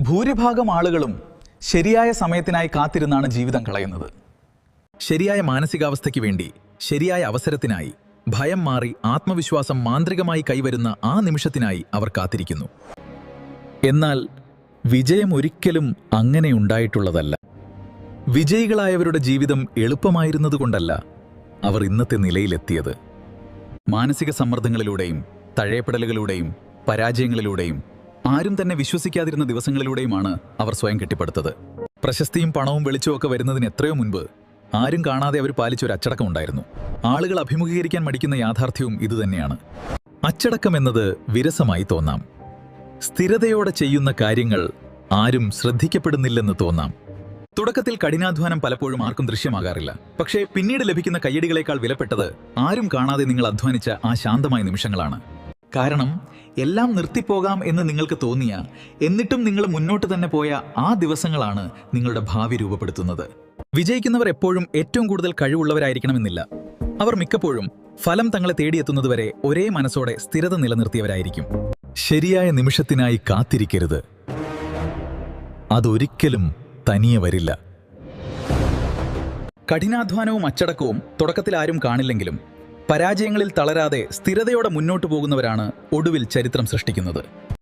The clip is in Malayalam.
ഭൂരിഭാഗം ആളുകളും ശരിയായ സമയത്തിനായി കാത്തിരുന്നാണ് ജീവിതം കളയുന്നത്. ശരിയായ മാനസികാവസ്ഥയ്ക്ക് വേണ്ടി, ശരിയായ അവസരത്തിനായി, ഭയം മാറി ആത്മവിശ്വാസം മാന്ത്രികമായി കൈവരുന്ന ആ നിമിഷത്തിനായി അവർ കാത്തിരിക്കുന്നു. എന്നാൽ വിജയം ഒരിക്കലും അങ്ങനെ ഉണ്ടായിട്ടുള്ളതല്ല. വിജയികളായവരുടെ ജീവിതം എളുപ്പമായിരുന്നതുകൊണ്ടല്ല അവർ ഇന്നത്തെ നിലയിലെത്തിയത്. മാനസിക സമ്മർദ്ദങ്ങളിലൂടെയും തഴയപ്പെടലുകളിലൂടെയും പരാജയങ്ങളിലൂടെയും ആരും തന്നെ വിശ്വസിക്കാതിരുന്ന ദിവസങ്ങളിലൂടെയുമാണ് അവർ സ്വയം കെട്ടിപ്പടുത്തത്. പ്രശസ്തിയും പണവും വെളിച്ചവും ഒക്കെ വരുന്നതിന് എത്രയോ മുൻപ് ആരും കാണാതെ അവർ പാലിച്ചൊരു അച്ചടക്കം ഉണ്ടായിരുന്നു. ആളുകൾ അഭിമുഖീകരിക്കാൻ മടിക്കുന്ന യാഥാർത്ഥ്യവും ഇതുതന്നെയാണ്. അച്ചടക്കം എന്നത് വിരസമായി തോന്നാം. സ്ഥിരതയോടെ ചെയ്യുന്ന കാര്യങ്ങൾ ആരും ശ്രദ്ധിക്കപ്പെടുന്നില്ലെന്ന് തോന്നാം. തുടക്കത്തിൽ കഠിനാധ്വാനം പലപ്പോഴും ആർക്കും ദൃശ്യമാകാറില്ല. പക്ഷേ പിന്നീട് ലഭിക്കുന്ന കയ്യടികളേക്കാൾ വിലപ്പെട്ടത് ആരും കാണാതെ നിങ്ങൾ അധ്വാനിച്ച ആ ശാന്തമായ നിമിഷങ്ങളാണ്. കാരണം എല്ലാം നിർത്തിപ്പോകാം എന്ന് നിങ്ങൾക്ക് തോന്നിയ, എന്നിട്ടും നിങ്ങൾ മുന്നോട്ട് തന്നെ പോയ ആ ദിവസങ്ങളാണ് നിങ്ങളുടെ ഭാവി രൂപപ്പെടുത്തുന്നത്. വിജയിക്കുന്നവർ എപ്പോഴും ഏറ്റവും കൂടുതൽ കഴിവുള്ളവരായിരിക്കണമെന്നില്ല. അവർ മിക്കപ്പോഴും ഫലം തങ്ങളെ തേടിയെത്തുന്നതുവരെ ഒരേ മനസ്സോടെ സ്ഥിരത നിലനിർത്തിയവരായിരിക്കും. ശരിയായ നിമിഷത്തിനായി കാത്തിരിക്കരുത്. അതൊരിക്കലും തനിയെ വരില്ല. കഠിനാധ്വാനവും അച്ചടക്കവും തുടക്കത്തിൽ ആരും കാണില്ലെങ്കിലും പരാജയങ്ങളിൽ തളരാതെ സ്ഥിരതയോടെ മുന്നോട്ടു പോകുന്നവരാണ് ഒടുവിൽ ചരിത്രം സൃഷ്ടിക്കുന്നത്.